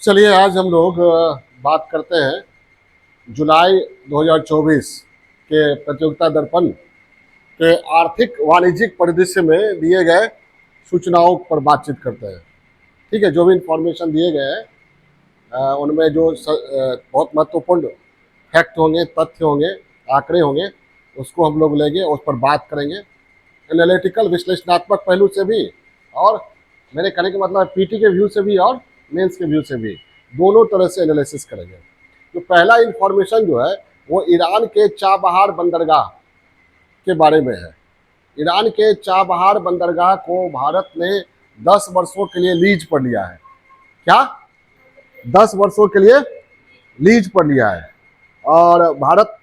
चलिए आज हम लोग बात करते हैं जुलाई 2024 के प्रतियोगिता दर्पण के आर्थिक वाणिज्यिक परिदृश्य में दिए गए सूचनाओं पर बातचीत करते हैं। ठीक है, जो भी इंफॉर्मेशन दिए गए हैं उनमें जो बहुत महत्वपूर्ण फैक्ट होंगे, तथ्य होंगे, आंकड़े होंगे, उसको हम लोग लेंगे, उस पर बात करेंगे एनालिटिकल विश्लेषणात्मक पहलू से भी, और मेरे कहने का मतलब पीटी के व्यू से भी और मेंस के व्यू से भी, दोनों तरह से एनालिसिस करेंगे। तो पहला इंफॉर्मेशन जो है वो ईरान के चाबहार बंदरगाह के बारे में है। ईरान के चाबहार बंदरगाह को भारत ने 10 वर्षों के लिए लीज पर लिया है। क्या? 10 वर्षों के लिए लीज पर लिया है और भारत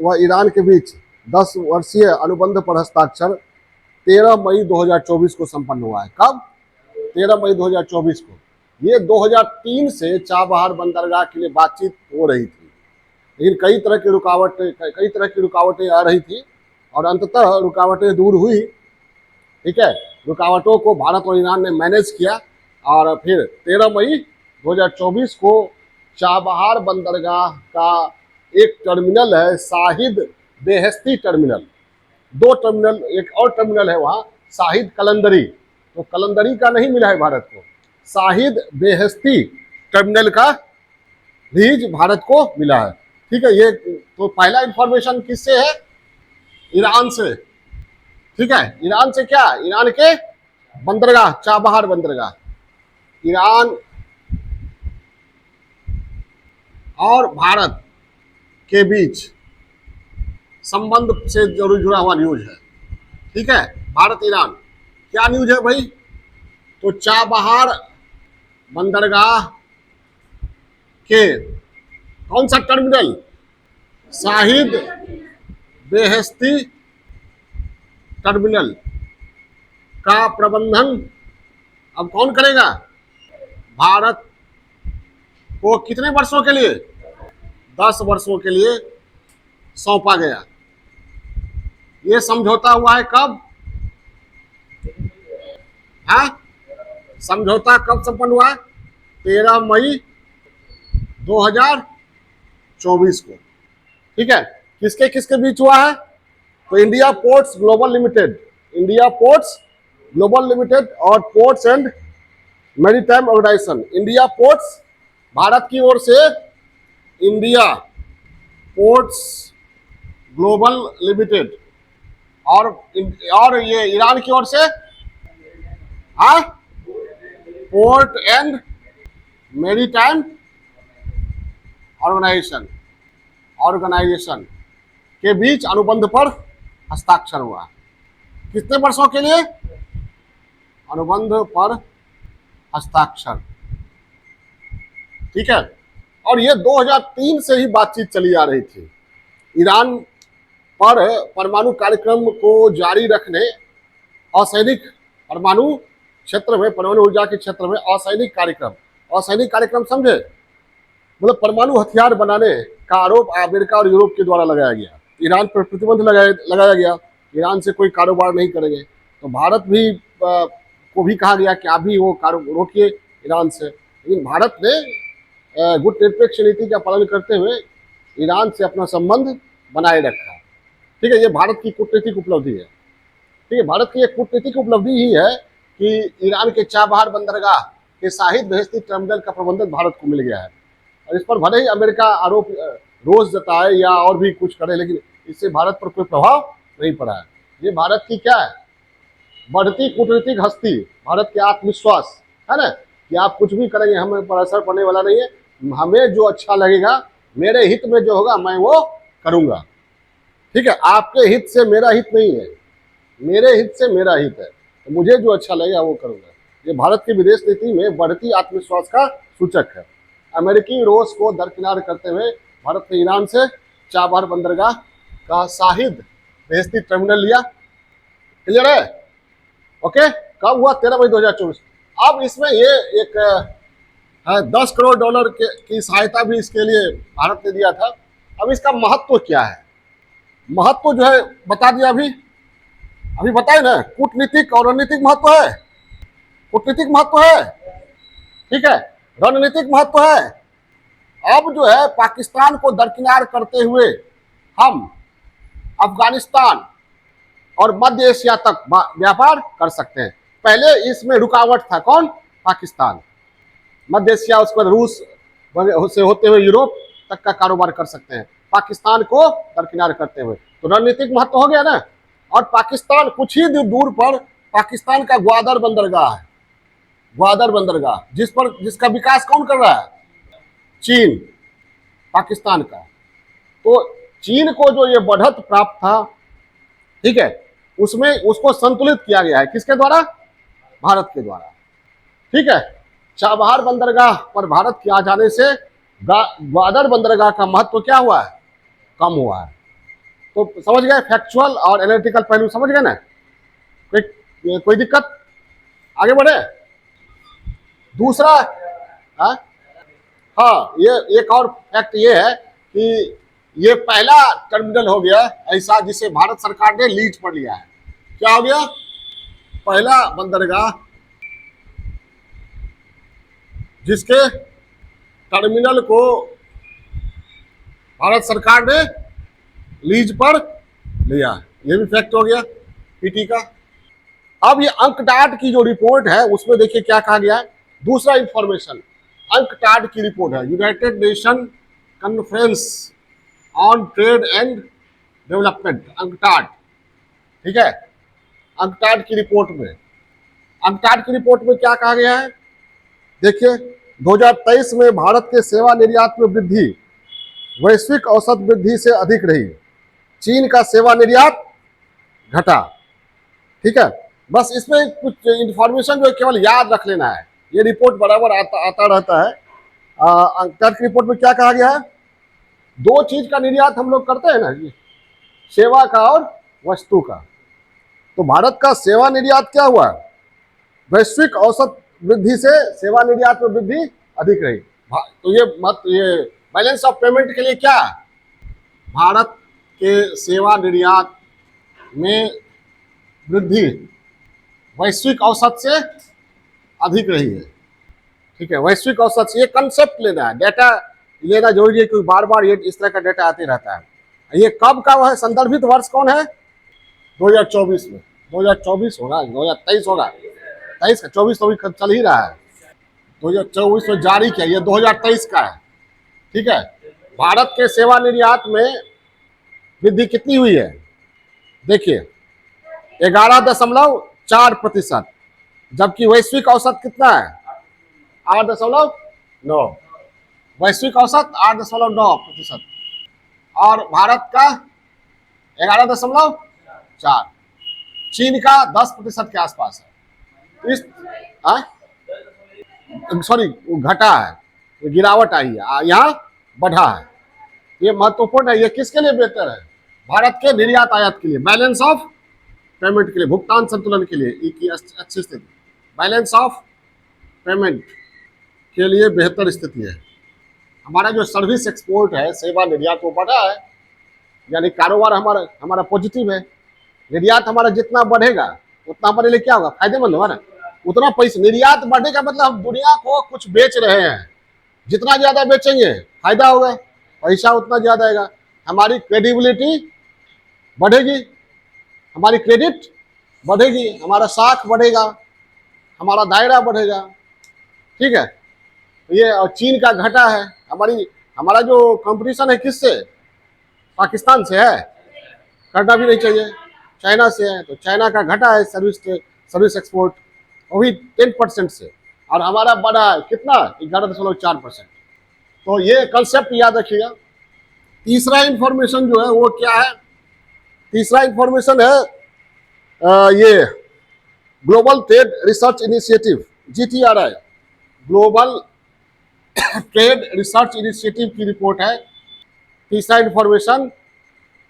व ईरान के बीच 10 वर्षीय अनुबंध पर हस्ताक्षर 13 मई 2024 को संपन्न हुआ है। कब? 13 मई 2024 को। ये 2003 से चाबहार बंदरगाह के लिए बातचीत हो रही थी, लेकिन कई तरह की रुकावटें आ रही थी और अंततः रुकावटें दूर हुई। ठीक है, रुकावटों को भारत और ईरान ने मैनेज किया और फिर 13 मई 2024 को चाबहार बंदरगाह का एक टर्मिनल है, शाहिद बेहस्ती टर्मिनल। 2 टर्मिनल, एक और टर्मिनल है वहाँ शाहिद कलंदरी, तो कलंदरी का नहीं मिला है भारत को, शाहिद बेहस्ती टर्मिनल का लीज भारत को मिला है। ठीक है, ये तो पहला इंफॉर्मेशन किससे है? ईरान से। ठीक है, ईरान से क्या? ईरान के बंदरगाह, चाबहार बंदरगाह। ईरान और भारत के बीच संबंध से जरूर जुड़ा हुआ न्यूज है। ठीक है, भारत ईरान क्या न्यूज है भाई? तो चाबहार बंदरगाह के कौन सा टर्मिनल? शाहिद बेहस्ती टर्मिनल का प्रबंधन अब कौन करेगा? भारत को कितने वर्षों के लिए? 10 वर्षों के लिए सौंपा गया। ये समझौता हुआ है कब? हाँ, समझौता कब संपन्न हुआ? 13 मई 2024 को। ठीक है, किसके किसके बीच हुआ है? तो India Ports Global Limited, India Ports Global Limited और Ports and Maritime Organisation. India Ports Bharat की ओर से, इंडिया पोर्ट्स ग्लोबल लिमिटेड, और ये ईरान की ओर से हाँ पोर्ट एंड मैरीटाइम ऑर्गेनाइजेशन के बीच अनुबंध पर हस्ताक्षर हुआ। कितने वर्षों के लिए? अनुबंध पर हस्ताक्षर। ठीक है, और ये 2003 से ही बातचीत चली आ रही थी। ईरान पर परमाणु कार्यक्रम को जारी रखने, असैनिक परमाणु क्षेत्र में, परमाणु ऊर्जा के क्षेत्र में असैनिक कार्यक्रम समझे, मतलब परमाणु हथियार बनाने का आरोप अमेरिका और यूरोप के द्वारा लगाया गया। ईरान पर प्रतिबंध लगाया गया, ईरान से कोई कारोबार नहीं करेंगे। तो भारत भी को भी कहा गया कि आप भी वो रोकिए ईरान से, लेकिन भारत ने गुट निरपेक्ष नीति का पालन करते हुए ईरान से अपना संबंध बनाए रखा। ठीक है, ये भारत की कूटनीतिक उपलब्धि है। ठीक है, भारत की एक कूटनीतिक उपलब्धि ही है कि ईरान के चाबहार बंदरगाह के शाहिद बेहस्ती टर्मिनल का प्रबंधन भारत को मिल गया है। और इस पर भले ही अमेरिका आरोप रोज जताए या और भी कुछ करे, लेकिन इससे भारत पर कोई प्रभाव नहीं पड़ा है। ये भारत की क्या है? बढ़ती कूटनीतिक हस्ती, भारत के आत्मविश्वास है ना, कि आप कुछ भी करेंगे हमें पर असर पड़ने वाला नहीं है, हमें जो अच्छा लगेगा, मेरे हित में जो होगा मैं वो करूंगा। ठीक है, आपके हित से मेरा हित नहीं है, मेरे हित से मेरा हित है, तो मुझे जो अच्छा लगेगा वो करूंगा। ये भारत की विदेश नीति में बढ़ती आत्मविश्वास का सूचक है। अमेरिकी रोष को दरकिनार करते हुए भारत ने ईरान से चाबहार बंदरगाह का शाहिद बेहस्ती टर्मिनल लिया। क्लियर है? ओके, कब हुआ? 13 मई 2024। अब इसमें ये एक 10 करोड़ डॉलर की सहायता भी इसके लिए भारत ने दिया था। अब इसका महत्व क्या है? महत्व जो है बता दिया, अभी बताए ना, कूटनीतिक और रणनीतिक महत्व है, कूटनीतिक महत्व है। ठीक है, रणनीतिक महत्व है। अब जो है पाकिस्तान को दरकिनार करते हुए हम अफगानिस्तान और मध्य एशिया तक व्यापार कर सकते हैं। पहले इसमें रुकावट था कौन? पाकिस्तान। मध्य एशिया, उस पर रूस से होते हुए यूरोप तक का कारोबार कर सकते हैं, पाकिस्तान को दरकिनार करते हुए। तो रणनीतिक महत्व हो गया ना। और पाकिस्तान कुछ ही दूर पर पाकिस्तान का ग्वादर बंदरगाह है, ग्वादर बंदरगाह, जिसका विकास कौन कर रहा है? चीन, पाकिस्तान का। तो चीन को जो ये बढ़त प्राप्त था, ठीक है, उसमें उसको संतुलित किया गया है किसके द्वारा? भारत के द्वारा। ठीक है, चाबहार बंदरगाह पर भारत के आ जाने से ग्वादर बंदरगाह का महत्व क्या हुआ है? कम हुआ है। तो समझ गए, फैक्चुअल और एनालिटिकल पहलू समझ गए ना? कोई दिक्कत? आगे बढ़े। दूसरा, हाँ, ये एक और फैक्ट ये है कि ये पहला टर्मिनल हो गया ऐसा जिसे भारत सरकार ने लीज पर लिया है। क्या हो गया? पहला बंदरगाह जिसके टर्मिनल को भारत सरकार ने लीज पर लिया। ये भी फैक्ट हो गया पीटी का। अब ये अंकटाड की जो रिपोर्ट है उसमें देखिए क्या कहा गया है। दूसरा इंफॉर्मेशन, अंकटाड की रिपोर्ट है, United nation conference on trade and development, UNCTAD. ठीक है, अंकटाड की रिपोर्ट में, अंकटाड की रिपोर्ट में क्या कहा गया है? देखिए, 2023 में भारत के सेवा निर्यात में वृद्धि वैश्विक औसत वृद्धि से अधिक रही। चीन का सेवा निर्यात घटा। ठीक है, बस इसमें कुछ इंफॉर्मेशन जो केवल याद रख लेना है। ये रिपोर्ट बराबर आता रहता है। अंकटाड की रिपोर्ट में क्या कहा गया है? दो चीज का निर्यात हम लोग करते हैं ना, सेवा का और वस्तु का। तो भारत का सेवा निर्यात क्या हुआ? वैश्विक औसत वृद्धि से सेवा निर्यात में वृद्धि अधिक रही। तो ये बैलेंस ऑफ पेमेंट के लिए क्या है? भारत के सेवा निर्यात में वृद्धि वैश्विक औसत से अधिक रही है। ठीक है, वैश्विक औसत से, ये कंसेप्ट लेना है, डेटा लेना जरूरी है क्योंकि बार बार ये इस तरह का डेटा आते रहता है। ये कब का है? संदर्भित वर्ष कौन है? 2024 में। 2024 होगा, 2023 होगा, 23 का, 24 तो अभी चल ही रहा है। 2024 में जारी किया, ये 2023 का है। ठीक है, भारत के सेवा निर्यात में वृद्धि कितनी हुई है? देखिए 11.4%, जबकि वैश्विक औसत कितना है? 8.9। वैश्विक औसत 8.9% और भारत का 11.4। चीन का 10% के आसपास है। इस सॉरी, घटा है, गिरावट आई है, यहाँ बढ़ा है। ये महत्वपूर्ण है। ये किसके लिए बेहतर है? भारत के निर्यात आयात के लिए, बैलेंस ऑफ पेमेंट के लिए, भुगतान संतुलन के लिए की अच्छी स्थिति, बैलेंस ऑफ पेमेंट के लिए बेहतर स्थिति है। हमारा जो सर्विस एक्सपोर्ट है, सेवा निर्यात, वो बढ़ा है, यानी कारोबार हमारा पॉजिटिव है। निर्यात हमारा जितना बढ़ेगा उतना हमारे लिए क्या होगा? फायदेमंद होगा ना। उतना पैसा निर्यात बढ़ेगा, मतलब हम दुनिया को कुछ बेच रहे हैं, जितना ज्यादा बेचेंगे फायदा होगा, पैसा उतना ज्यादा आएगा, हमारी क्रेडिबिलिटी बढ़ेगी, हमारी क्रेडिट बढ़ेगी, हमारा साख बढ़ेगा, हमारा दायरा बढ़ेगा। ठीक है, ये और चीन का घटा है। हमारा जो कंपटीशन है किससे? पाकिस्तान से है, करना भी नहीं चाहिए। चाइना से है, तो चाइना का घटा है सर्विस एक्सपोर्ट, वो भी 10% से, और हमारा बढ़ा है कितना? 11.4%। तो ये कंसेप्ट याद रखिएगा। तीसरा इंफॉर्मेशन जो है वो क्या है? तीसरा इंफॉर्मेशन है ये global trade research initiative, GTRI, global trade research initiative की रिपोर्ट है। तीसरा information,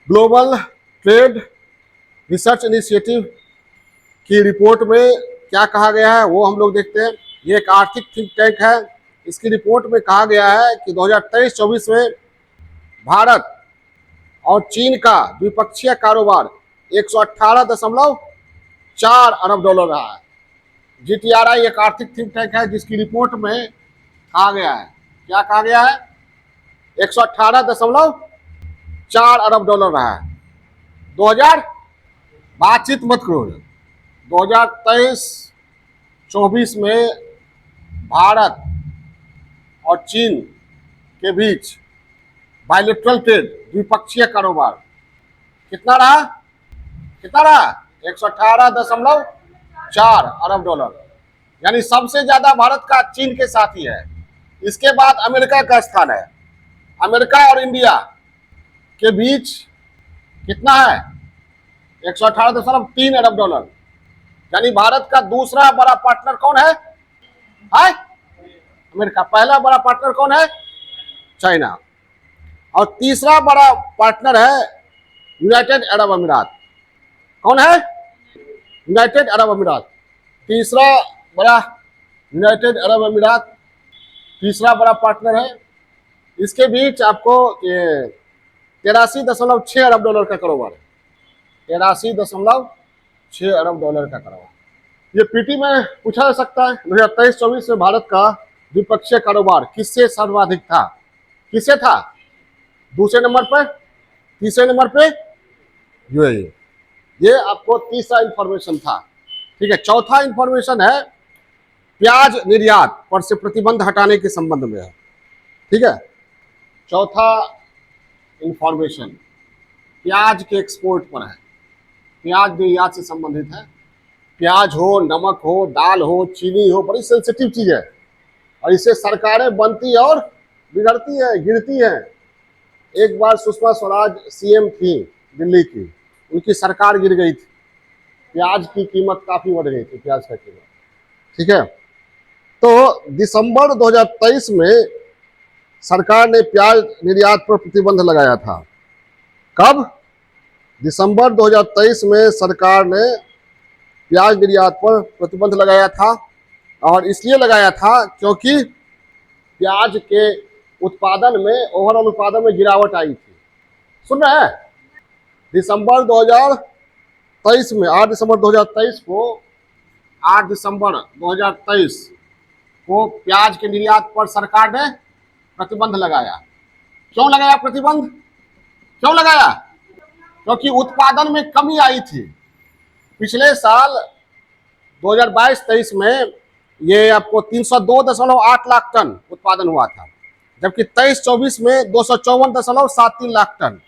global trade research initiative की रिपोर्ट में क्या कहा गया है वो हम लोग देखते हैं। ये एक आर्थिक थिंक टैंक है। इसकी रिपोर्ट में कहा गया है कि 2023-24 में भारत और चीन का द्विपक्षीय कारोबार 118.4 अरब डॉलर रहा है। GTRI एक आर्थिक थिंक टैंक है जिसकी रिपोर्ट में कहा गया है, क्या कहा गया है, 118.4 अरब डॉलर रहा है 2000, बातचीत मत करो, 2023-24 में भारत और चीन के बीच बायलेटरल ट्रेड, द्विपक्षीय कारोबार कितना रहा, कितना रहा, 118.4 अरब डॉलर, यानी सबसे ज्यादा भारत का चीन के साथ ही है। इसके बाद अमेरिका का स्थान है, अमेरिका और इंडिया के बीच कितना है, 118.3 अरब डॉलर, यानी भारत का दूसरा बड़ा पार्टनर कौन है, अमेरिका। पहला बड़ा पार्टनर कौन है, चाइना, और तीसरा बड़ा पार्टनर है यूनाइटेड अरब अमीरात। कौन है, यूनाइटेड अरब अमीरात, तीसरा बड़ा यूनाइटेड अरब अमीरात तीसरा बड़ा पार्टनर है। इसके बीच आपको 83.6 अरब डॉलर का कारोबार है, 83.6 अरब डॉलर का कारोबार। ये पीटी में पूछा जा सकता है 2023-24 में भारत का द्विपक्षीय कारोबार किससे सर्वाधिक था, किससे था, दूसरे नंबर पर, तीसरे नंबर पे यूएई। ये आपको तीसरा इंफॉर्मेशन था, ठीक है। चौथा इंफॉर्मेशन है प्याज निर्यात पर से प्रतिबंध हटाने के संबंध में है, ठीक है। चौथा इंफॉर्मेशन प्याज के एक्सपोर्ट पर है, प्याज निर्यात से संबंधित है। प्याज हो, नमक हो, दाल हो, चीनी हो, बड़ी सेंसिटिव चीज है और इससे सरकारें बनती और बिगड़ती है, गिरती है। एक बार सुषमा स्वराज सीएम थी दिल्ली की, उनकी सरकार गिर गई थी, प्याज की कीमत काफी बढ़ गई थी, प्याज का कीमत, ठीक है। तो दिसंबर 2023 में सरकार ने प्याज निर्यात पर प्रतिबंध लगाया था। कब, दिसंबर 2023 में सरकार ने प्याज निर्यात पर प्रतिबंध लगाया था, और इसलिए लगाया था क्योंकि प्याज के उत्पादन में, ओवरऑल उत्पादन में गिरावट आई थी। सुन रहे हैं, दिसंबर 2023 में 8 दिसंबर 2023 को 8 दिसंबर 2023 को प्याज के निर्यात पर सरकार ने प्रतिबंध लगाया। क्यों लगाया प्रतिबंध, क्यों लगाया, क्योंकि उत्पादन में कमी आई थी। पिछले साल 2022-23 में ये आपको 302.8 लाख टन उत्पादन हुआ था, जबकि 23-24 में 254.73 लाख टन।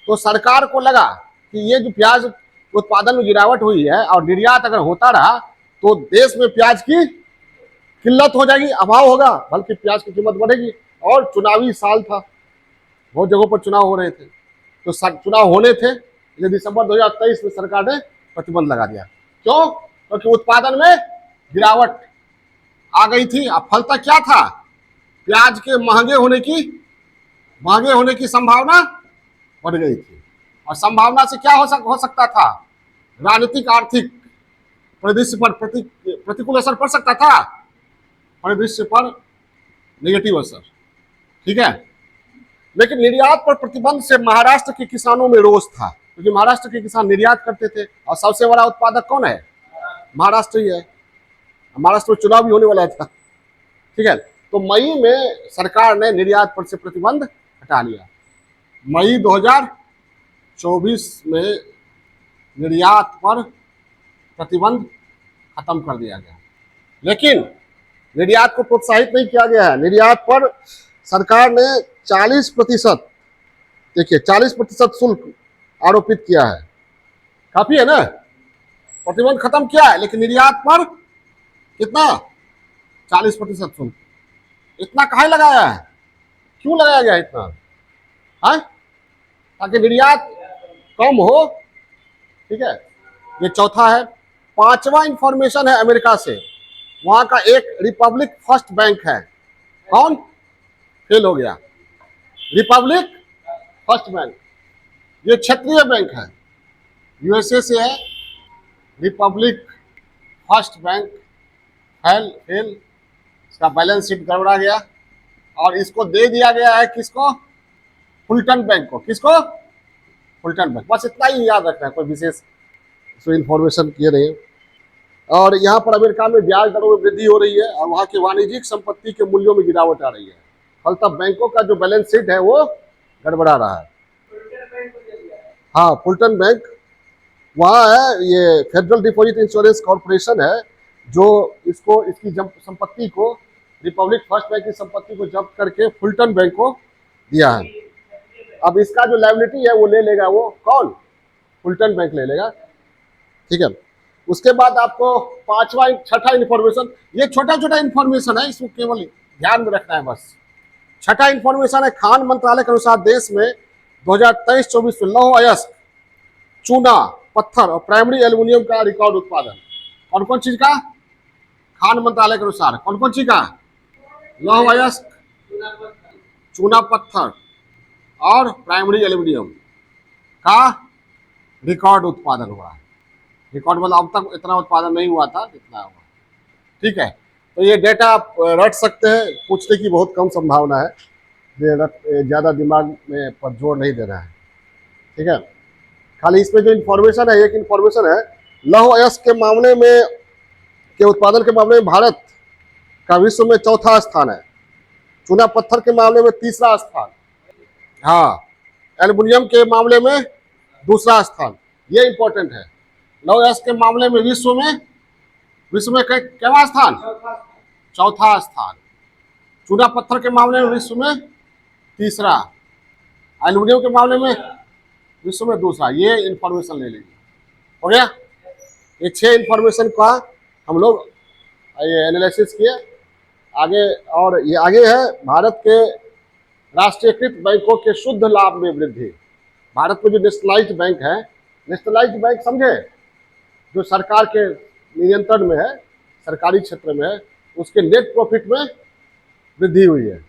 तो सरकार को लगा कि ये जो प्याज उत्पादन में गिरावट हुई है और निर्यात अगर होता रहा तो देश में प्याज की किल्लत हो जाएगी, अभाव होगा, बल्कि प्याज की कीमत बढ़ेगी। और चुनावी साल था, बहुत जगहों पर चुनाव हो रहे थे, तो चुनाव होने थे, इसलिए दिसंबर 2023 में सरकार ने प्रतिबंध लगा दिया। क्यों, क्योंकि उत्पादन में गिरावट आ गई थी। अब फलता क्या था, प्याज के महंगे होने की संभावना बढ़ गई थी। और संभावना से क्या हो सकता था, राजनीतिक आर्थिक परिदृश्य पर प्रतिकूल असर पड़ सकता था, परिदृश्य पर नेगेटिव असर, ठीक है। लेकिन निर्यात पर प्रतिबंध से महाराष्ट्र के किसानों में रोष था, क्योंकि महाराष्ट्र के किसान निर्यात करते थे और सबसे बड़ा उत्पादक कौन है, महाराष्ट्र ही है। महाराष्ट्र में चुनाव भी होने वाला था, ठीक है। तो मई में सरकार ने निर्यात पर से प्रतिबंध हटा लिया। मई 2024 में निर्यात पर प्रतिबंध खत्म कर दिया गया, लेकिन निर्यात को प्रोत्साहित नहीं किया गया है। निर्यात पर सरकार ने 40%, देखिए 40% शुल्क आरोपित किया है, काफी है ना। प्रतिबंध खत्म किया है, लेकिन निर्यात पर कितना, 40% शुल्क। इतना काहे लगाया है, क्यों लगाया गया इतना, है ताकि निर्यात कम हो, ठीक है। ये चौथा है। पांचवा इंफॉर्मेशन है अमेरिका से, वहां का एक रिपब्लिक फर्स्ट बैंक है, कौन, फेल हो गया, रिपब्लिक फर्स्ट बैंक, ये क्षेत्रीय बैंक है, यूएसए से है। रिपब्लिक फर्स्ट बैंक फेल, इसका बैलेंस शीट गड़बड़ा गया और इसको दे दिया गया है किसको, फुलटन बैंक को। किसको, फुलटन बैंक। बस इतना ही याद रखना है, कोई विशेष इंफॉर्मेशन किए नहीं। और यहाँ पर अमेरिका में ब्याज दरों में वृद्धि हो रही है और वहाँ की वाणिज्यिक संपत्ति के मूल्यों में गिरावट आ रही है। फलतः बैंकों का जो बैलेंस शीट है वो गड़बड़ा रहा है। हाँ, फुलटन बैंक वहाँ है, ये फेडरल डिपॉजिट इंश्योरेंस कॉर्पोरेशन है जो इसकी संपत्ति को, रिपब्लिक फर्स्ट बैंक की संपत्ति को जब्त करके फुलटन बैंक को दिया है। अब इसका जो लायबिलिटी है वो ले लेगा, वो कौन? फुलटन बैंक ले लेगा। ठीक है, उसके बाद आपको छठा इंफॉर्मेशन, ये छोटा छोटा इंफॉर्मेशन है, इसको केवल ध्यान में रखना है बस। छठा इंफॉर्मेशन है, खान मंत्रालय के अनुसार देश में 2023-24 में लौह अयस्क, चूना, पत्थर और प्राइमरी एल्यूमिनियम का रिकॉर्ड उत्पादन। कौन कौन चीज का? खान मंत्रालय के अनुसार कौन कौन चीज का? लौह अयस्क, चूना पत्थर और प्राइमरी एल्यूमिनियम का रिकॉर्ड उत्पादन हुआ है। रिकॉर्ड मतलब अब तक इतना उत्पादन नहीं हुआ था जितना हुआ। ठीक है, तो ये डेटा आप रट सकते हैं, पूछने की बहुत कम संभावना है, ज़्यादा दिमाग में पर जोर नहीं देना है। ठीक है, खाली इसमें जो इन्फॉर्मेशन है, एक इन्फॉर्मेशन है, लौह अयस्क के मामले में, के उत्पादन के मामले में भारत का विश्व में चौथा स्थान है। चूना पत्थर के मामले में तीसरा स्थान। हाँ, एल्युमिनियम के मामले में दूसरा स्थान, ये इंपॉर्टेंट है। लौह अयस्क के मामले में विश्व में कितना स्थान? चौथा स्थान। चूना पत्थर के मामले में विश्व में तीसरा, एल्युमिनियम के मामले में विश्व में दूसरा। ये इंफॉर्मेशन ले लीजिए, हो गया। ये 6 इंफॉर्मेशन का हम लोग ये एनालिसिस किए आगे। और ये आगे है भारत के राष्ट्रीयकृत बैंकों के शुद्ध लाभ में वृद्धि। भारत में जो नेशनलाइज्ड बैंक है, नेशनलाइज्ड बैंक समझे, जो सरकार के नियंत्रण में है, सरकारी क्षेत्र में है, उसके नेट प्रॉफिट में वृद्धि हुई है।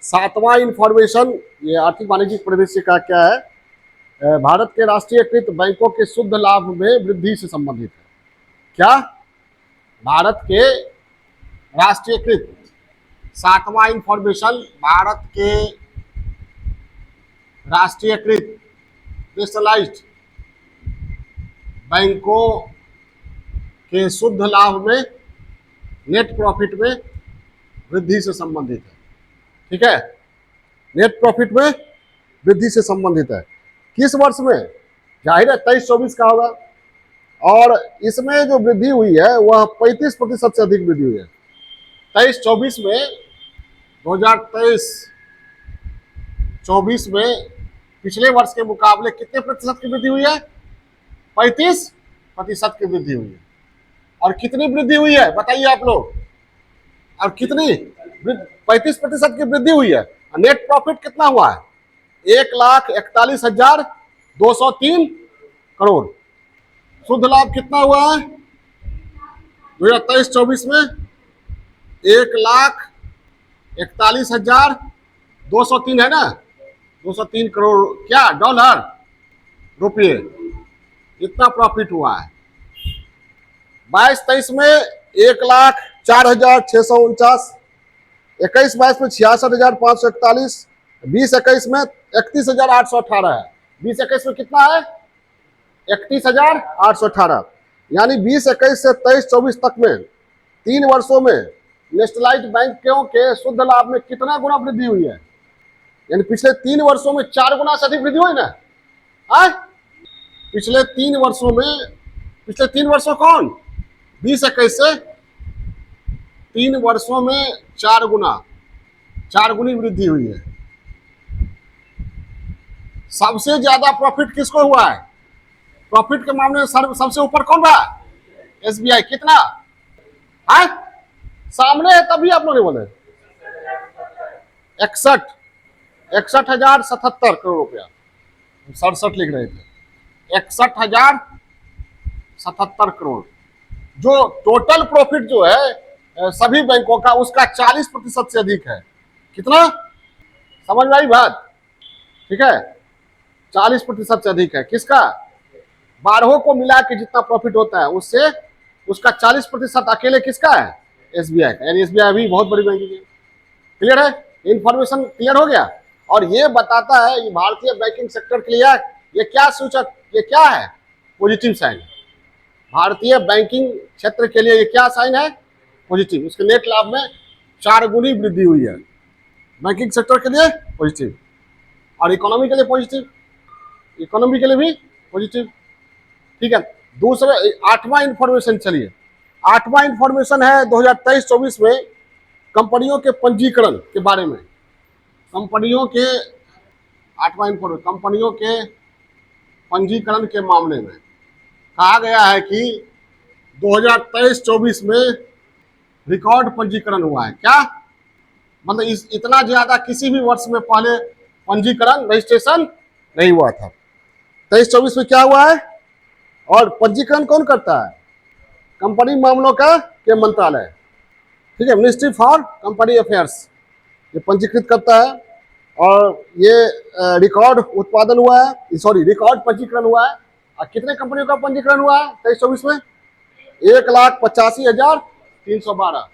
7वां इंफॉर्मेशन, ये आर्थिक वाणिज्यिक परिदृश्य का क्या है, भारत के राष्ट्रीयकृत बैंकों के शुद्ध लाभ में वृद्धि से संबंधित है। क्या? भारत के राष्ट्रीयकृत, 7वां इंफॉर्मेशन, भारत के राष्ट्रीयकृत नेशनलाइज्ड बैंकों के शुद्ध लाभ में, नेट प्रॉफिट में वृद्धि से संबंधित है। ठीक है, नेट प्रॉफिट में वृद्धि से संबंधित है। किस वर्ष में? जाहिर है 23-24 का होगा। और इसमें जो वृद्धि हुई है वह 35% से अधिक वृद्धि हुई है। 23-24 में, 2023-24 में पिछले वर्ष के मुकाबले कितने प्रतिशत की वृद्धि हुई है? 35% की वृद्धि हुई है। और कितनी वृद्धि हुई है बताइए आप लोग? और कितनी? 35% की वृद्धि हुई है। नेट प्रॉफिट कितना हुआ है? 1,41,203 करोड़। शुद्ध लाभ कितना हुआ है 2023-24 में? 1,41,203 है ना, 203 करोड़। क्या डॉलर? रुपये। इतना प्रॉफिट हुआ है। 22-23 में 1,04,649, 21-22 में 66,541, 20-21 में 31,818 है। 20-21 में कितना है? 31,818। यानी 20-21 से 23-24 तक में 3 वर्षों में नेशनलाइज्ड बैंकों के शुद्ध लाभ में कितना गुना वृद्धि हुई है? यानी पिछले 3 वर्षों में 4 गुना से अधिक वृद्धि हुई ना। पिछले 3 वर्षों में, पिछले 3 वर्षों कौन? 20-21 से 3 वर्षों में 4 गुनी वृद्धि हुई है। सबसे ज्यादा प्रॉफिट किसको हुआ है? प्रॉफिट के मामले में सबसे ऊपर कौन रहा? एसबीआई। कितना है? सामने है तभी आप लोग बोले 61,077 करोड़ रुपया। 67 लिख रहे थे, 61,077 करोड़। जो टोटल प्रॉफिट जो है सभी बैंकों का, उसका 40% से अधिक है। कितना? समझ में आई बात? ठीक है, 40% से अधिक है। किसका? 12 को मिला के जितना प्रॉफिट होता है उससे, उसका 40% अकेले किसका है? एसबीआई का। यानी एसबीआई भी बहुत बड़ी बैंक है। क्लियर है? इंफॉर्मेशन क्लियर हो गया। और ये बताता है कि भारतीय बैंकिंग सेक्टर के लिए ये क्या सूचक, ये क्या है? Positive sign. भारतीय बैंकिंग क्षेत्र के लिए ये क्या साइन है? पॉजिटिव। उसके नेट लाभ में 4 गुनी वृद्धि हुई है। बैंकिंग सेक्टर के लिए पॉजिटिव और इकोनॉमी के लिए पॉजिटिव, इकोनॉमी के लिए भी पॉजिटिव। ठीक है, दूसरा 8वां इंफॉर्मेशन, चलिए 8वां इंफॉर्मेशन है 2023-24 में कंपनियों के पंजीकरण के बारे में। कंपनियों के 8वां इंफॉर्मेशन, कंपनियों के पंजीकरण के मामले में कहा गया है कि 2023-24 में रिकॉर्ड पंजीकरण हुआ है। क्या मतलब इतना ज्यादा किसी भी वर्ष में पहले पंजीकरण रजिस्ट्रेशन नहीं हुआ था। 23-24 में क्या हुआ है? और पंजीकरण कौन करता है? कंपनी मामलों का के मंत्रालय, ठीक है, मिनिस्ट्री फॉर कंपनी अफेयर्स, ये पंजीकृत करता है। और ये रिकॉर्ड उत्पादन हुआ है, सॉरी रिकॉर्ड पंजीकरण हुआ है। और कितने कंपनियों का पंजीकरण हुआ है 23-24 में? 1,85,312,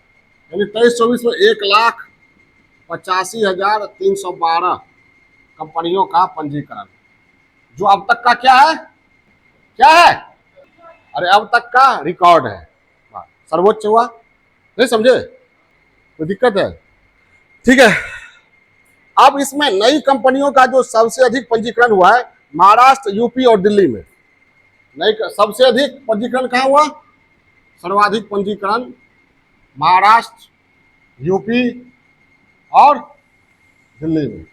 यानी 23-24 में 1,85,312 कंपनियों का पंजीकरण, जो अब तक का क्या है? क्या है? अरे अब तक का रिकॉर्ड है, सर्वोच्च हुआ। नहीं समझे? तो दिक्कत है। ठीक है, अब इसमें नई कंपनियों का जो सबसे अधिक पंजीकरण हुआ है महाराष्ट्र, यूपी और दिल्ली में। नई सबसे अधिक पंजीकरण कहाँ हुआ? सर्वाधिक पंजीकरण महाराष्ट्र, यूपी और दिल्ली में।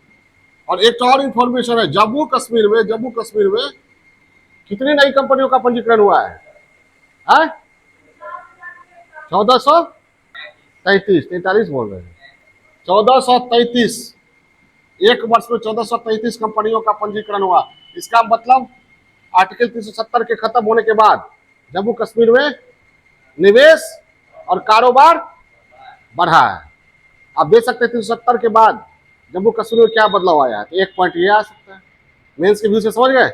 और एक और इंफॉर्मेशन है, जम्मू कश्मीर में कितनी नई कंपनियों का पंजीकरण हुआ है? 1433 बोल रहे हैं, 1433, एक वर्ष में 1433 कंपनियों का पंजीकरण हुआ। इसका मतलब आर्टिकल 370 के खत्म होने के बाद जम्मू कश्मीर में निवेश और कारोबार बढ़ा है। आप देख सकते हैं 370 के बाद जम्मू कश्मीर में क्या बदलाव आया है। तो एक पॉइंट ये आ सकता है, मेंस के व्यू से समझ गए,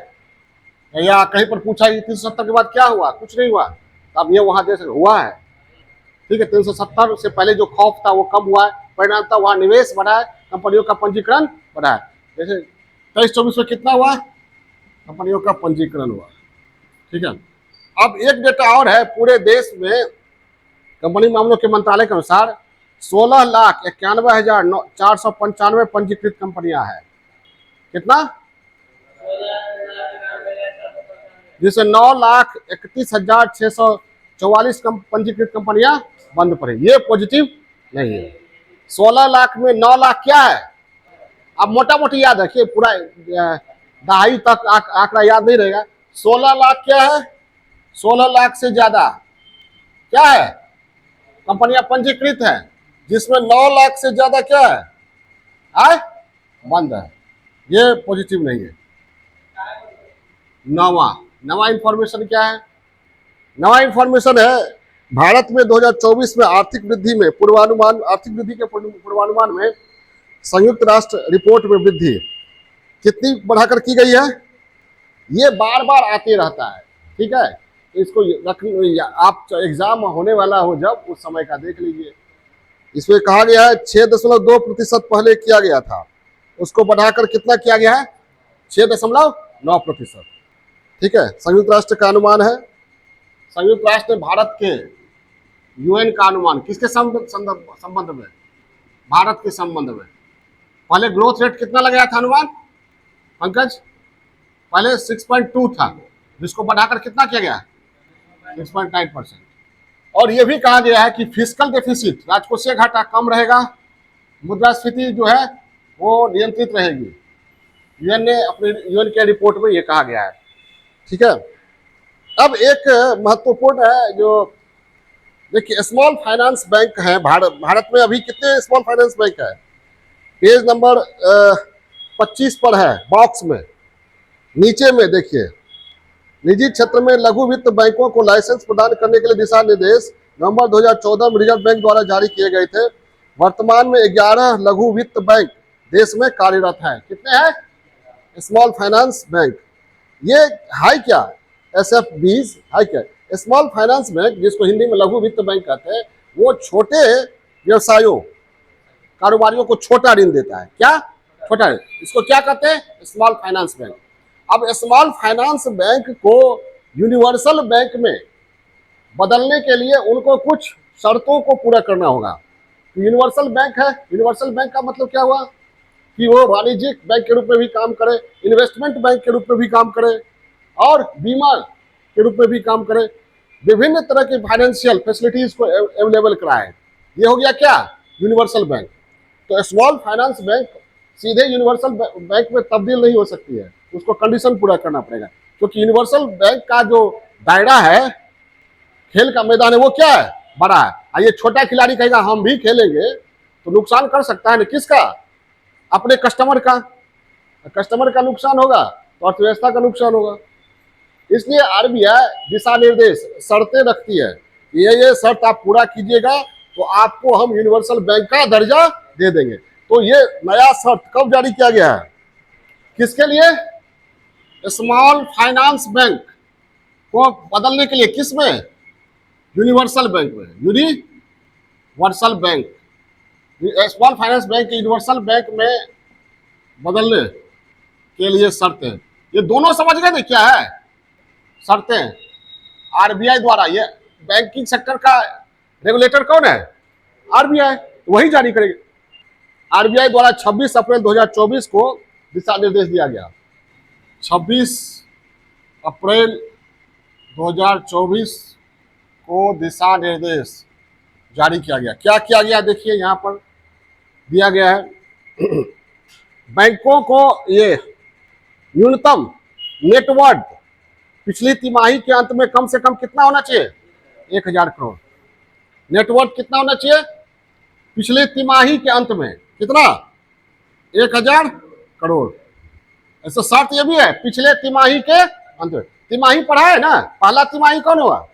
या कहीं पर पूछा 370 के बाद क्या हुआ? कुछ नहीं हुआ, तो अब ये वहां देख हुआ है। ठीक है, 370 से पहले जो खौफ था वो कम हुआ है, परिणाम था वहां निवेश बढ़ा है, कंपनियों का पंजीकरण बढ़ा है। जैसे 23-24 में कितना हुआ? कंपनियों का पंजीकरण हुआ। ठीक है, अब एक डेटा और है, पूरे देश में कंपनी मामलों के मंत्रालय के अनुसार 16,91,495 पंजीकृत कंपनियां हैं। कितना? जिसे 9,31,644 पंजीकृत कंपनियां बंद पड़ी। ये पॉजिटिव नहीं है। 16 लाख में 9 लाख क्या है? अब मोटा मोटी याद रखिए, पूरा दहाई तक आंकड़ा याद नहीं रहेगा। 16 लाख क्या है? 16 लाख से ज्यादा क्या है? कंपनियां पंजीकृत है, जिसमें 9 लाख से ज्यादा क्या है? बंद है। ये पॉजिटिव नहीं है। नवा इंफॉर्मेशन क्या है? नवा इंफॉर्मेशन है, भारत में 2024 में आर्थिक वृद्धि के पूर्वानुमान में संयुक्त राष्ट्र रिपोर्ट में वृद्धि कितनी बढ़ाकर की गई है? ये बार बार आते रहता है। ठीक है, इसको आप एग्जाम होने वाला हो जब, उस समय का देख लीजिए। इसमें कहा गया है 6.2% पहले किया गया था, उसको बढ़ाकर कितना किया गया है? 6.9%। ठीक है, संयुक्त राष्ट्र का अनुमान है। संयुक्त राष्ट्र ने भारत के यूएन का अनुमान किसके संबंध में? भारत के संबंध में। पहले ग्रोथ रेट कितना लगाया था अनुमान पंकज? पहले 6.2 था, जिसको बढ़ाकर कितना किया गया? 6.9%। और यह भी कहा गया है कि फिस्कल डेफिसिट, राजकोषीय घाटा कम रहेगा, मुद्रास्फीति जो है वो नियंत्रित रहेगी। यूएन के रिपोर्ट में ये कहा गया है। ठीक है, अब एक महत्वपूर्ण है जो देखिए, स्मॉल फाइनेंस बैंक है भारत में। अभी कितने स्मॉल फाइनेंस बैंक है? पेज नंबर 25 पर है, बॉक्स में नीचे में देखिए, निजी क्षेत्र में लघु वित्त बैंकों को लाइसेंस प्रदान करने के लिए दिशा निर्देश नवंबर 2014 में रिजर्व बैंक द्वारा जारी किए गए थे। वर्तमान में 11 लघु वित्त बैंक देश में कार्यरत हैं। कितने हैं? Small finance bank. ये हाई क्या? SFBs हाई क्या? स्मॉल फाइनेंस बैंक, जिसको हिंदी में लघु वित्त बैंक कहते हैं, वो छोटे व्यवसायों, कारोबारियों को छोटा ऋण देता है। क्या? छोटा ऋण। इसको क्या कहते हैं? Small finance bank. अब स्मॉल फाइनेंस बैंक को यूनिवर्सल बैंक में बदलने के लिए उनको कुछ शर्तों को पूरा करना होगा। यूनिवर्सल बैंक है, यूनिवर्सल बैंक का मतलब क्या हुआ कि वो वाणिज्यिक बैंक के रूप में भी काम करे, इन्वेस्टमेंट बैंक के रूप में भी काम करे और बीमा के रूप में भी काम करे, विभिन्न तरह की फाइनेंशियल फैसिलिटीज को अवेलेबल कराए। ये हो गया क्या, यूनिवर्सल बैंक। तो स्मॉल फाइनेंस बैंक सीधे यूनिवर्सल बैंक में तब्दील नहीं हो सकती है, उसको कंडीशन पूरा करना पड़ेगा, क्योंकि यूनिवर्सल बैंक का जो दायरा है, खेल का मैदान है, वो क्या है, बड़ा है। ये छोटा खिलाड़ी कहेगा हम भी खेलेंगे तो नुकसान कर सकता है ना, किसका, अपने कस्टमर का। कस्टमर का नुकसान होगा तो अर्थव्यवस्था का नुकसान होगा। इसलिए आरबीआई दिशा निर्देश शर्तें रखती है, ये शर्त आप पूरा कीजिएगा तो आपको हम यूनिवर्सल बैंक का दर्जा दे देंगे। तो ये नया शर्त कब जारी किया गया है, किसके लिए, स्मॉल फाइनेंस बैंक को बदलने के लिए, किसमें, यूनिवर्सल बैंक में, universal bank, small finance bank universal bank में बदलने के लिए शर्तें। ये दोनों समझ गए ना क्या है शर्तें, आरबीआई द्वारा। ये बैंकिंग सेक्टर का रेगुलेटर कौन है, आरबीआई, वही जारी करेगी। आरबीआई द्वारा 26 अप्रैल 2024 को दिशा निर्देश दिया गया। 26 अप्रैल 2024 को दिशा निर्देश जारी किया गया। क्या किया गया, देखिए यहां पर दिया गया है, बैंकों को ये न्यूनतम नेटवर्थ पिछली तिमाही के अंत में कम से कम कितना होना चाहिए, 1000 करोड़। नेटवर्थ कितना होना चाहिए पिछले तिमाही के अंत में, कितना, 1000 करोड़। ऐसा शर्त ये भी है, पिछले तिमाही के अंत में। तिमाही पढ़ा है ना, पहला तिमाही कौन हुआ,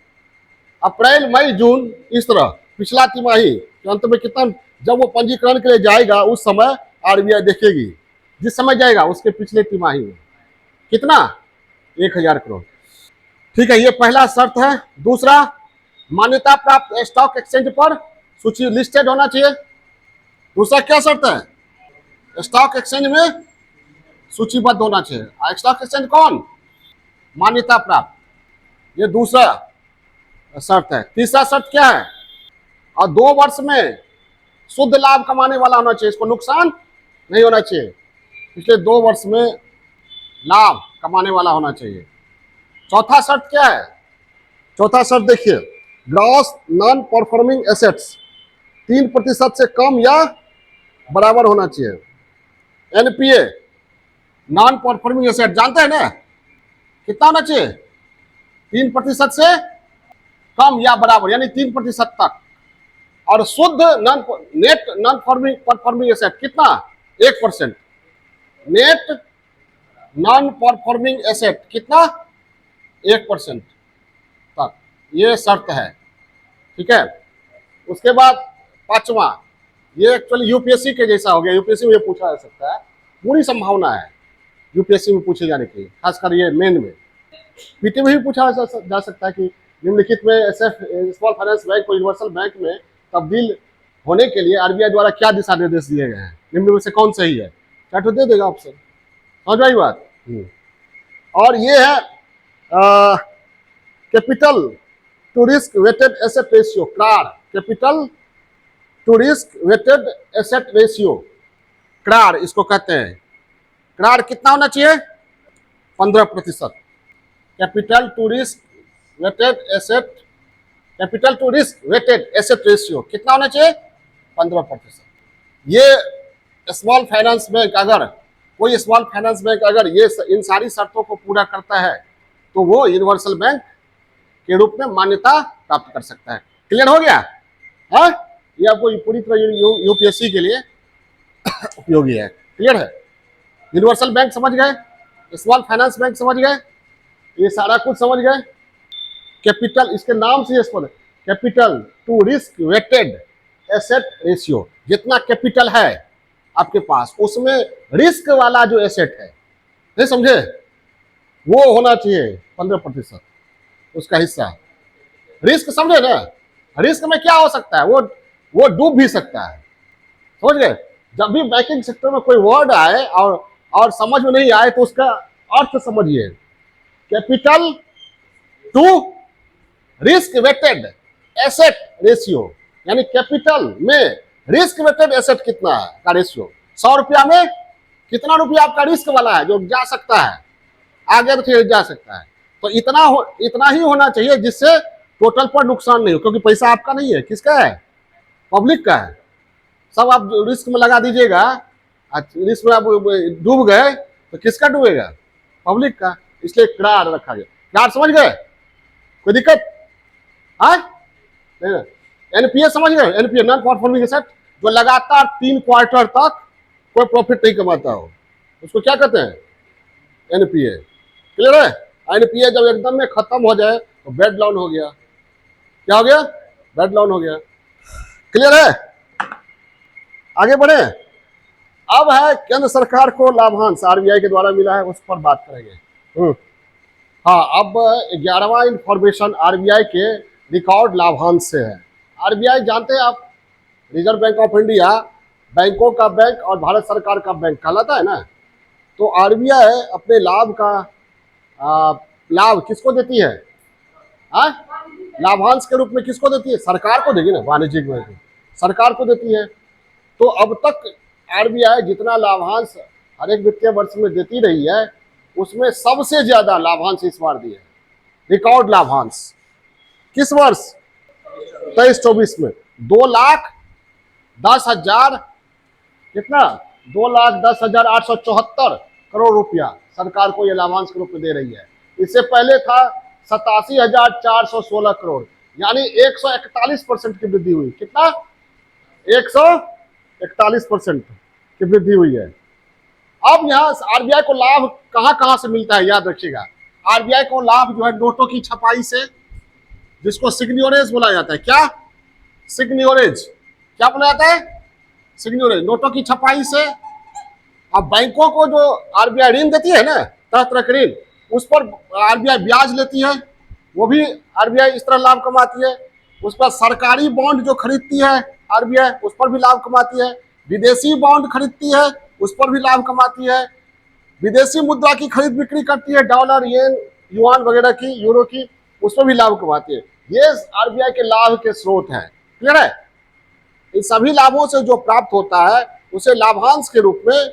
अप्रैल मई जून, इस तरह पिछला तिमाही के अंत में कितना, जब वो पंजीकरण के लिए जाएगा उस समय आरबीआई देखेगी, जिस समय जाएगा उसके पिछले तिमाही में कितना, 1000 करोड़। ठीक है, ये पहला शर्त है। दूसरा, मान्यता प्राप्त स्टॉक एक्सचेंज पर सूची लिस्टेड होना चाहिए। दूसरा क्या शर्त है, स्टॉक एक्सचेंज में सूचीबद्ध होना चाहिए। स्टॉक एक्सचेंज कौन, मान्यता प्राप्त, ये दूसरा शर्त है। तीसरा शर्त क्या है, और 2 वर्ष में शुद्ध लाभ कमाने वाला होना चाहिए, इसको नुकसान नहीं होना चाहिए, पिछले 2 वर्ष में लाभ कमाने वाला होना चाहिए। चौथा शर्त क्या है, चौथा शर्त देखिए, ग्रॉस नॉन परफॉर्मिंग एसेट्स 3% से कम या बराबर होना चाहिए। एनपीए, नॉन परफॉर्मिंग एसेट, जानते हैं ना कितना होना चाहिए, 3% से कम या बराबर, यानी 3% तक। और शुद्ध नेट नॉन परफॉर्मिंग एसेट कितना, 1%। नेट नॉन परफॉर्मिंग एसेट कितना, 1% तक, ये शर्त है। ठीक है, उसके बाद पांचवा, ये एक्चुअली यूपीएससी के जैसा हो गया, यूपीएससी में ये पूछा जा सकता है, पूरी संभावना है यूपीएससी में पूछे जाने की, खासकर ये मेन में। पीटी में भी पूछा जा सकता है कि निम्नलिखित में एसएफ स्मॉल फाइनेंस बैंक को यूनिवर्सल बैंक में तब्दील होने के लिए आरबीआई द्वारा क्या दिशा निर्देश दिए गए हैं, निम्न में से कौन सही है, क्या तो दे देगा ऑप्शन, समझ आई बात। और ये है capital to risk weighted asset ratio, CRAR, capital to risk weighted asset ratio, CRAR इसको कहते हैं। क्रार कितना होना चाहिए, 15%। Capital to risk weighted asset, capital to risk weighted asset ratio कितना होना चाहिए, 15%। ये स्मॉल फाइनेंस बैंक, अगर कोई स्मॉल फाइनेंस बैंक अगर ये इन सारी शर्तों को पूरा करता है तो वो यूनिवर्सल बैंक के रूप में मान्यता प्राप्त कर सकता है। क्लियर हो गया, हाँ, ये आपको पूरी तरह यूपीएससी के लिए उपयोगी है। क्लियर है, यूनिवर्सल बैंक समझ गए, स्मॉल फाइनेंस बैंक समझ गए, ये सारा कुछ समझ गए। कैपिटल, इसके नाम से स्पष्ट, capital to risk weighted asset ratio, जितना कैपिटल है आपके पास उसमें रिस्क वाला जो एसेट है, नहीं समझे, वो होना चाहिए 15% उसका हिस्सा। रिस्क समझे ना, रिस्क में क्या हो सकता है, वो डूब भी सकता है, समझ गए। जब भी बैंकिंग सेक्टर में कोई वर्ड आए और समझ में नहीं आए तो उसका अर्थ समझिए। Capital to risk weighted asset ratio, यानी कैपिटल में रिस्क वेटेड एसेट कितना है का रेशियो, 100 रुपया में कितना रुपया आपका रिस्क वाला है जो जा सकता है आगे, तो फिर जा सकता है। तो इतना ही होना चाहिए जिससे टोटल पर नुकसान नहीं हो, क्योंकि पैसा आपका नहीं है, किसका है, पब्लिक का है। सब आप रिस्क में लगा दीजिएगा, रिस्क में आप डूब गए तो किसका डूबेगा, पब्लिक का। इसलिए करार रखा गया। करार समझ गए, कोई दिक्कत है? एनपीए समझ गए, एनपीए नॉन परफॉर्मिंग एसेट, जो लगातार 3 क्वार्टर तक कोई प्रॉफिट नहीं कमाता हो, उसको क्या कहते हैं, एनपीए। क्लियर है? एनपीए जब एकदम में खत्म हो जाए तो बेड डाउन हो गया। क्या हो गया, बेड डाउन हो गया। क्लियर है? आगे बढ़े। अब है केंद्र सरकार को लाभांश आरबीआई के द्वारा मिला है, उस पर बात करेंगे। हाँ, अब 11वां इंफॉर्मेशन आरबीआई के रिकॉर्ड लाभांश से है। आरबीआई जानते हैं आप, रिजर्व बैंक ऑफ इंडिया बैंकों का बैंक और भारत सरकार का बैंक कहलाता है ना। तो आरबीआई अपने लाभ का लाभ किसको देती है, लाभांश के रूप में किसको देती है, सरकार को देगी ना, वाणिज्यिक बैंक सरकार को देती है। तो अब तक आरबीआई जितना लाभांश हर एक वित्तीय वर्ष में देती रही है, उसमें सबसे ज्यादा लाभांश इस बार दिए, रिकॉर्ड लाभांश। किस वर्ष, 23-24 में 2,10,000 कितना, 2,10,874 करोड़ रुपया सरकार को यह लाभांश के रूप में दे रही है। इससे पहले था 87,416 करोड़, यानी 141% की वृद्धि हुई। कितना, 141% की वृद्धि हुई है। अब यहाँ आरबीआई को लाभ कहां कहां से मिलता है, याद रखिएगा। आरबीआई को लाभ जो है नोटों की छपाई से, जिसको सिग्न्योरेज बोला जाता है। क्या, सिग्न्योरेज, क्या बोला जाता है, सिग्न्योरेज, नोटों की छपाई से। अब बैंकों को जो आरबीआई ऋण देती है ना, तरह तरह के ऋण, उस पर आरबीआई ब्याज लेती है, वो भी आरबीआई इस तरह लाभ कमाती है। उस पर सरकारी बॉन्ड जो खरीदती है आरबीआई, उस पर भी लाभ कमाती है। विदेशी बॉन्ड खरीदती है, उस पर भी लाभ कमाती है। विदेशी मुद्रा की खरीद बिक्री करती है, डॉलर, येन, युआन वगैरह की, यूरो की, उस पर भी लाभ कमाती है। ये आरबीआई के लाभ के स्रोत हैं। क्लियर है? इन सभी लाभों से जो प्राप्त होता है उसे लाभांश के रूप में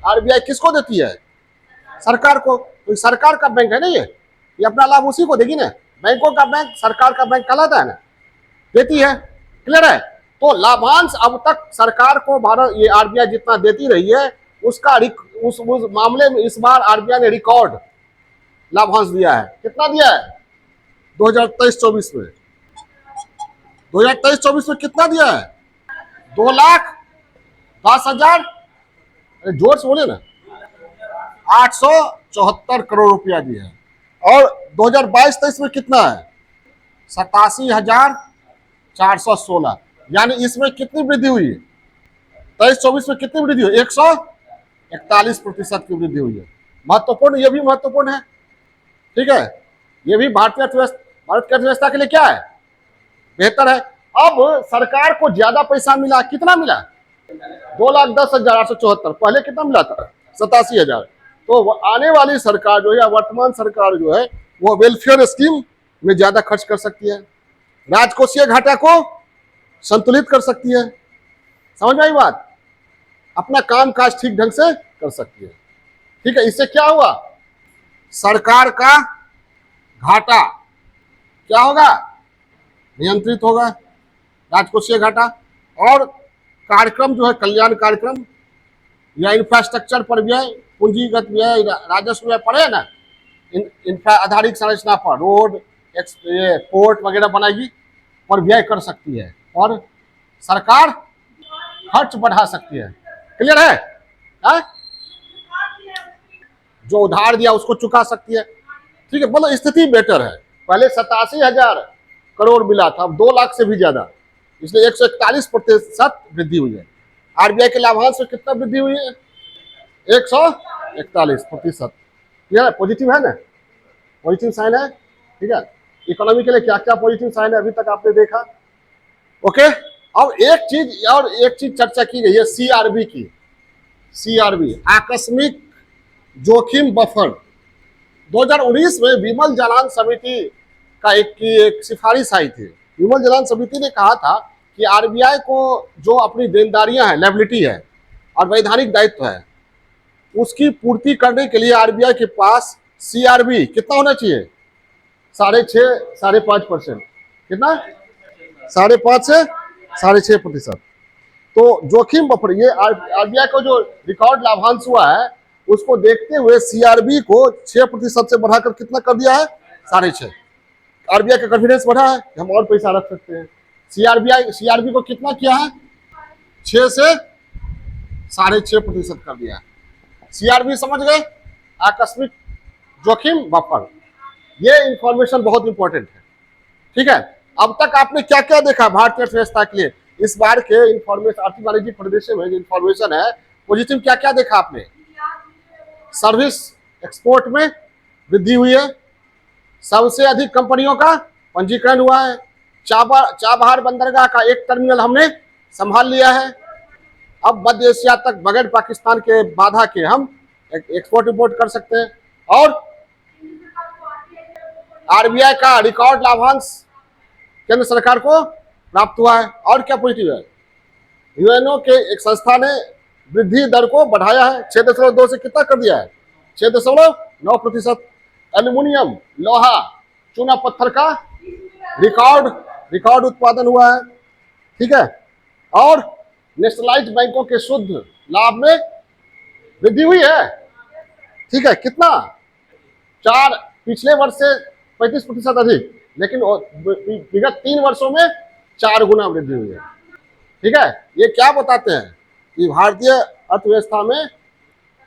आरबीआई किसको देती है, सरकार को। तो सरकार का बैंक है ना, ये अपना लाभ उसी को देगी ना। बैंकों का बैंक सरकार का बैंक कहलाता है ना, देती है। क्लियर है? तो लाभांश अब तक सरकार को भारत ये आरबीआई जितना देती रही है, उसका उस मामले में इस बार आरबीआई ने रिकॉर्ड लाभांश दिया है। कितना दिया है, 2023-24 में, 2023-24 में कितना दिया है, 2,10,000, जोर से बोले ना, 874 करोड़ रुपया दिया है। और 2022-23 में कितना है, 87,416, यानी इसमें कितनी वृद्धि हुई है, 23-24 में कितनी वृद्धि हुई, 141% की वृद्धि हुई है। महत्वपूर्ण, ये भी महत्वपूर्ण है। ठीक है, ये भी भारत की अर्थव्यवस्था के लिए क्या है, बेहतर है। अब सरकार को ज्यादा पैसा मिला, कितना मिला, 2,10,874, पहले कितना मिला था, 87,000। तो आने वाली सरकार जो है, वर्तमान सरकार जो है, वो वेलफेयर स्कीम में ज्यादा खर्च कर सकती है, राजकोषीय घाटा को संतुलित कर सकती है। समझ में आई बात? अपना काम काज ठीक ढंग से कर सकती है। ठीक है, इससे क्या हुआ, सरकार का घाटा क्या होगा, नियंत्रित होगा, राजकोषीय घाटा। और कार्यक्रम जो है, कल्याण कार्यक्रम या इंफ्रास्ट्रक्चर पर व्यय, पूंजीगत व्यय, राजस्व व्यय पड़े ना, इंफ्रा आधारित संरचना पर, रोड, पोर्ट वगैरह बनाएगी, पर व्यय कर सकती है, और सरकार खर्च बढ़ा सकती है। क्लियर है? जो उधार दिया उसको चुका सकती है। ठीक है, मतलब स्थिति बेटर है। पहले 87,000 करोड़ मिला था, अब 2 लाख से भी ज्यादा, इसलिए 141% वृद्धि हुई है। आरबीआई के लाभांश में कितना वृद्धि हुई है, 141%। क्लियर है? पॉजिटिव है ना, पॉजिटिव साइन है। ठीक है, इकोनॉमी के लिए क्या क्या पॉजिटिव साइन है अभी तक आपने देखा। ओके, अब एक चीज चर्चा की गई है, सीआरबी की। सीआरबी, आकस्मिक जोखिम बफर। 2019 में विमल जालान समिति का एक सिफारिश आई थी। विमल जालान समिति ने कहा था कि आरबीआई को जो अपनी देनदारियां हैं, लायबिलिटी है और वैधानिक दायित्व है, उसकी पूर्ति करने के लिए आरबीआई के पास सीआरबी कितना होना चाहिए? 6.5% कितना? 5.5 से 6.5%। तो जोखिम बफर, ये आरबीआई को जो रिकॉर्ड लाभांश हुआ है उसको देखते हुए सीआरबी को 6% से बढ़ाकर कितना कर दिया है? 6.5। आरबीआई का कॉन्फिडेंस बढ़ा है कि हम और पैसा रख सकते हैं। सीआरबी को कितना किया है? 6 से 6.5% कर दिया है। सीआरबी समझ गए? आकस्मिक जोखिम बफर। ये इंफॉर्मेशन बहुत इंपॉर्टेंट है, ठीक है। अब तक आपने क्या क्या देखा भारतीय अर्थव्यवस्था के लिए? इस बार के इंफॉर्मेशन, आर्थिक वाणिज्यिक परिदृश्य में जो इंफॉर्मेशन है पॉजिटिव, क्या क्या देखा आपने? सर्विस एक्सपोर्ट में वृद्धि हुई है, सबसे अधिक कंपनियों का पंजीकरण हुआ है, चाबहार बंदरगाह का एक टर्मिनल हमने संभाल लिया है, अब मध्य एशिया तक बगैर पाकिस्तान के बाधा के हम एक्सपोर्ट इंपोर्ट कर सकते हैं, और आरबीआई का रिकॉर्ड लाभांश केंद्र सरकार को प्राप्त हुआ है। और क्या पॉजिटिव है? यूएनओ के एक संस्था ने वृद्धि दर को बढ़ाया है, 6.2 से कितना कर दिया है? 6.9%। एल्यूमिनियम, लोहा, चूना पत्थर का रिकॉर्ड उत्पादन हुआ है, ठीक है। और नेशनलाइज्ड बैंकों के शुद्ध लाभ में वृद्धि हुई है, ठीक है। कितना? पिछले वर्ष से 35% अधिक, लेकिन विगत 3 वर्षों में 4 गुना वृद्धि हुई है, ठीक है। ये क्या बताते हैं कि भारतीय अर्थव्यवस्था में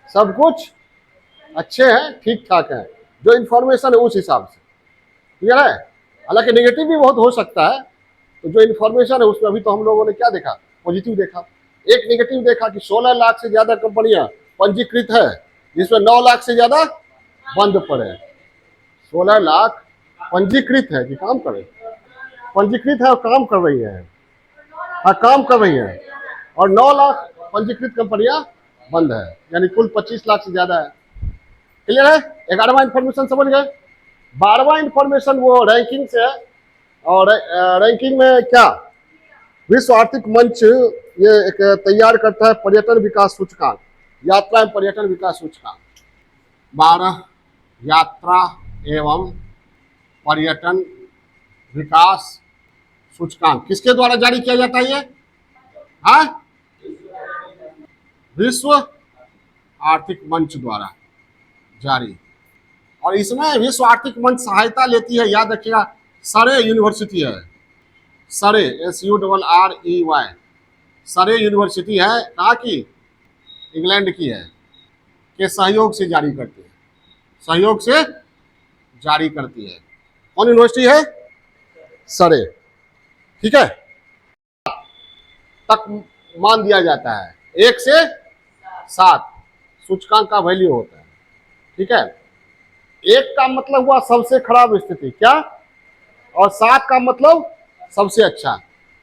सब कुछ अच्छे हैं, ठीक ठाक है। जो इंफॉर्मेशन है उस हिसाब से, क्लियर है। हालांकि नेगेटिव भी बहुत हो सकता है, तो जो इंफॉर्मेशन है उसमें अभी तो हम लोगों ने क्या देखा? पॉजिटिव देखा। एक नेगेटिव देखा कि 16 लाख से ज्यादा कंपनियां पंजीकृत है, जिसमें 9 लाख से ज्यादा बंद पड़े हैं। 16 लाख पंजीकृत है कि काम कर रहे, पंजीकृत है और काम कर रही है, हाँ काम कर रही है, और 9 लाख पंजीकृत कंपनियां बंद है, यानी कुल 25 लाख से ज्यादा है। क्लियर है? 11वां इंफॉर्मेशन समझ गए। 12वां इंफॉर्मेशन वो रैंकिंग से है, और रैंकिंग में क्या? विश्व आर्थिक मंच ये एक तैयार करता है पर्यटन विकास सूचकांक, यात्रा एवं पर्यटन विकास सूचकांक। 12 यात्रा एवं पर्यटन विकास सूचकांक किसके द्वारा जारी किया जाता है? ये हाँ, विश्व आर्थिक मंच द्वारा जारी। और इसमें विश्व आर्थिक मंच सहायता लेती है, याद रखिएगा, सरे यूनिवर्सिटी है, सरे SURREY, सरे यूनिवर्सिटी है, कहाँ की? इंग्लैंड की है, के सहयोग से जारी करती है, सहयोग से जारी करती है। कौन यूनिवर्सिटी है? सरे, ठीक है। तक मान दिया जाता है, 1 से 7 सूचकांक का वैल्यू होता है, ठीक है। 1 का मतलब हुआ सबसे खराब स्थिति, क्या? और 7 का मतलब सबसे अच्छा।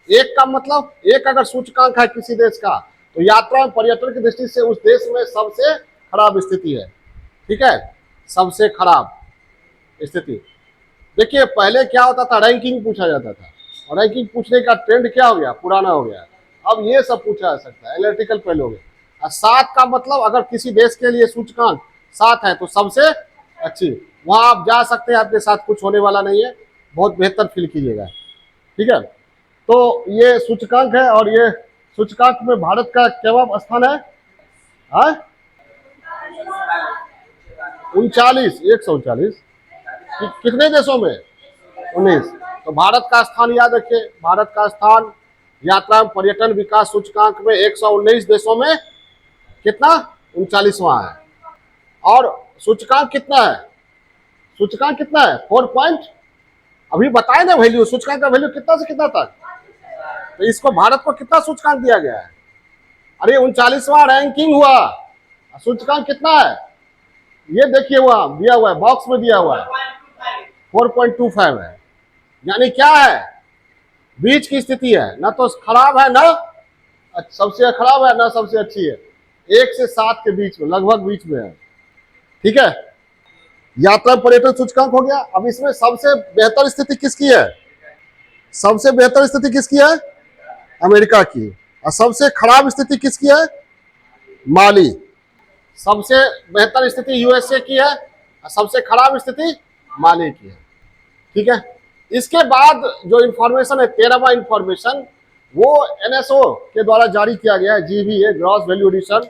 1 का मतलब, 1 अगर सूचकांक है किसी देश का, तो यात्रा और पर्यटन की दृष्टि से उस देश में सबसे खराब स्थिति है, ठीक है, सबसे खराब स्थिति। देखिए पहले क्या होता था, रैंकिंग पूछा जाता था, और रैंकिंग पूछने का ट्रेंड क्या हो गया? पुराना हो गया। अब ये सब पूछा जा सकता है, एनालिटिकल पहले हो गया। 7 का मतलब अगर किसी देश के लिए सूचकांक 7 है तो सबसे अच्छी, वहां आप जा सकते हैं, आपके साथ कुछ होने वाला नहीं है, बहुत बेहतर फील कीजिएगा, ठीक है। तो ये सूचकांक है, और ये सूचकांक में भारत का क्या स्थान है? 139 कितने देशों में? 19। तो भारत का स्थान याद रखिए, भारत का स्थान यात्रा पर्यटन विकास सूचकांक में 119 देशों में कितना? 39वां है। और सूचकांक कितना है? सूचकांक कितना है? 4 पॉइंट, अभी बताए ना वैल्यू, सूचकांक का वैल्यू कितना से कितना तक? तो इसको भारत को कितना सूचकांक दिया गया है? अरे 39वां रैंकिंग हुआ, सूचकांक कितना है? ये देखिए वहां दिया हुआ है, बॉक्स में दिया हुआ है, 4.25 है। यानी क्या है? बीच की स्थिति है, ना तो खराब है ना सबसे खराब है, ना सबसे अच्छी है, 1 से 7 के बीच में, लगभग बीच में है, ठीक है। यात्रा पर्यटन सूचकांक हो गया। अब इसमें सबसे बेहतर स्थिति किसकी है? सबसे बेहतर स्थिति किसकी है? अमेरिका की। और सबसे खराब स्थिति किसकी है? माली। सबसे बेहतर स्थिति यूएसए की है और सबसे खराब स्थिति माली की है। ठीक है। इसके बाद जो इंफॉर्मेशन है 13वां इंफॉर्मेशन, वो एनएसओ के द्वारा जारी किया गया है, GVA, gross value addition,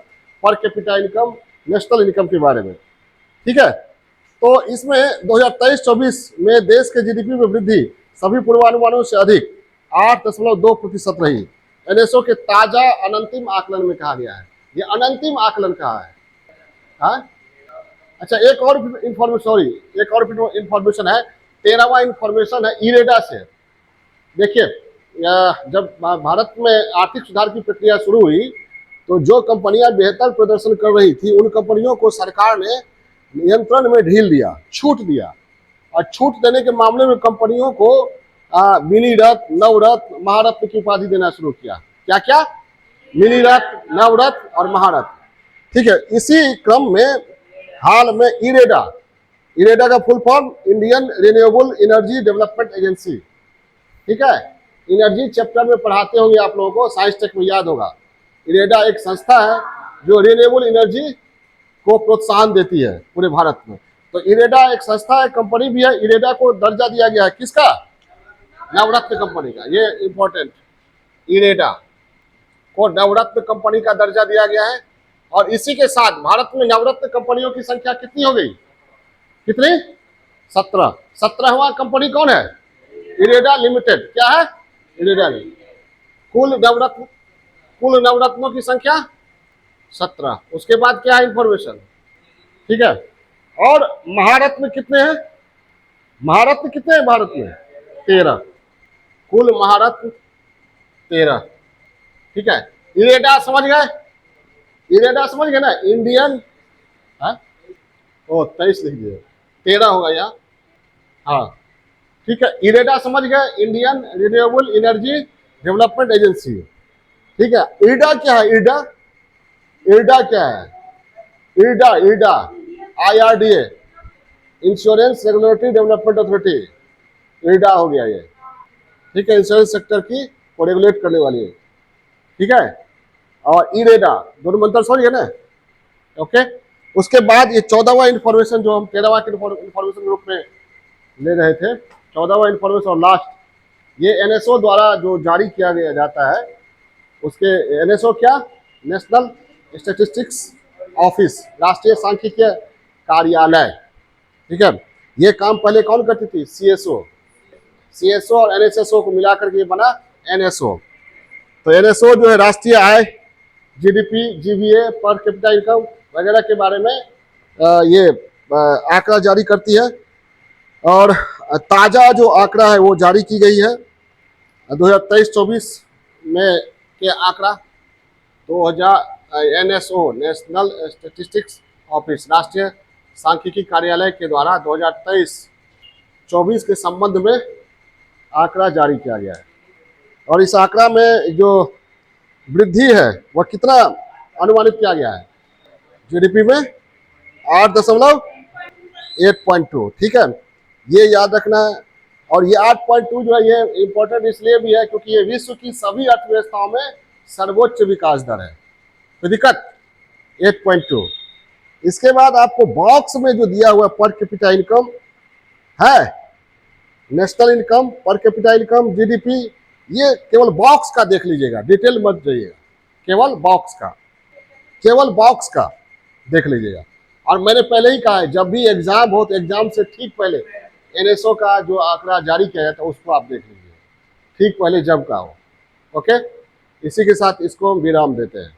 per capita income, national income के बारे में। ठीक है। तो इसमें 2023-24 में देश के जीडीपी में वृद्धि सभी पूर्वानुमानों से अधिक 8.2% रही। एनएसओ के ताजा अनंतिम आकलन में कहा गया है। ये अनंतिम आकलन कहा है। हाँ? अच्छा, एक और इंफॉर्मेशन है, 13वां इंफॉर्मेशन है इरेडा से। देखिए, जब भारत में आर्थिक सुधार की प्रक्रिया शुरू हुई तो जो कंपनियां बेहतर प्रदर्शन कर रही थी उन कंपनियों को सरकार ने नियंत्रण में ढील दिया, छूट दिया। और छूट देने के मामले में कंपनियों को मिनी रत्न, नवरत्न, महारत्न की उपाधि देना शुरू किया। क्या क्या? मिनी रत्न, नवरत्न और महारत्न। ठीक है। इसी क्रम में हाल में इरेडा का full form Indian renewable energy development agency. ठीक है। एनर्जी चैप्टर में पढ़ाते होंगे आप लोगों को, साइंस टेक में याद होगा। इरेडा एक संस्था है जो रिन्यूएबल एनर्जी को प्रोत्साहन देती है पूरे भारत में। तो इरेडा एक संस्था है, कंपनी भी है। इरेडा को दर्जा दिया गया है किसका? नवरत्न कंपनी का। ये इंपॉर्टेंट, इरेडा को नवरत्न कंपनी का दर्जा दिया गया है। और इसी के साथ भारत में नवरत्न कंपनियों की संख्या कितनी हो गई? कितनी? 17। 17वां कंपनी कौन है? इरेडा लिमिटेड। क्या है? इरेडा लिमिटेड। कुल नवरत्नों की संख्या 17। उसके बाद क्या है इंफॉर्मेशन? ठीक है। और महारत्न कितने हैं? महारत्न कितने हैं भारत में? 13। कुल महारत्न 13। ठीक है। इरेडा समझ गए? इरेडा समझ गए ना? इंडियन, ओ 23 लिख दिए, 13 होगा यहाँ। हाँ ठीक है। इरेडा समझ गए, Indian renewable energy development agency. ठीक है। इरडा क्या है? इरडा क्या है? IRDA IRDA, insurance regulatory development authority. IRDA हो गया ये। ठीक है। इंश्योरेंस सेक्टर की को रेगुलेट करने वाली है। ठीक है। और इरेडा, दोनों मंत्र समझ गए ना? ओके। उसके बाद ये 14वां इंफॉर्मेशन जो हम 13वां के इंफॉर्मेशन ग्रुप में ले रहे थे, 14वां इंफॉर्मेशन और लास्ट, ये एनएसओ द्वारा जो जारी किया गया जाता है, उसके एनएसओ क्या? नेशनल स्टैटिस्टिक्स ऑफिस, राष्ट्रीय सांख्यिकीय कार्यालय। ठीक है। ये काम पहले कौन करती थी? सीएसओ और एनएसएसओ को मिलाकर के बना एनएसओ। तो एनएसओ जो है राष्ट्रीय आय, GDP, GVA, per capita income वगैरह के बारे में ये आंकड़ा जारी करती है। और ताज़ा जो आंकड़ा है वो जारी की गई है 2023-24 में के आंकड़ा 2000 एनएसओ, नेशनल स्टैटिस्टिक्स ऑफिस, राष्ट्रीय सांख्यिकी कार्यालय के द्वारा 2023-24 के संबंध में आंकड़ा जारी किया गया है। और इस आंकड़ा में जो वृद्धि है वह कितना अनुमानित किया गया है? जीडीपी में 8.2। ठीक है। ये याद रखना है। और ये 8.2 जो है ये इंपॉर्टेंट इसलिए भी है क्योंकि ये विश्व की सभी अर्थव्यवस्थाओं में सर्वोच्च विकास दर है। तो दिक्कत 8.2। इसके बाद आपको बॉक्स में जो दिया हुआ पर कैपिटा इनकम है, नेशनल इनकम, पर कैपिटा इनकम, जीडीपी, ये केवल बॉक्स का देख लीजिएगा, डिटेल मत जाइएगा, केवल बॉक्स का देख लीजिएगा। और मैंने पहले ही कहा है, जब भी एग्जाम हो तो एग्जाम से ठीक पहले एनएसओ का जो आंकड़ा जारी किया जाता है उसको आप देख लीजिए, ठीक पहले जब का हो। ओके। इसी के साथ इसको हम विराम देते हैं।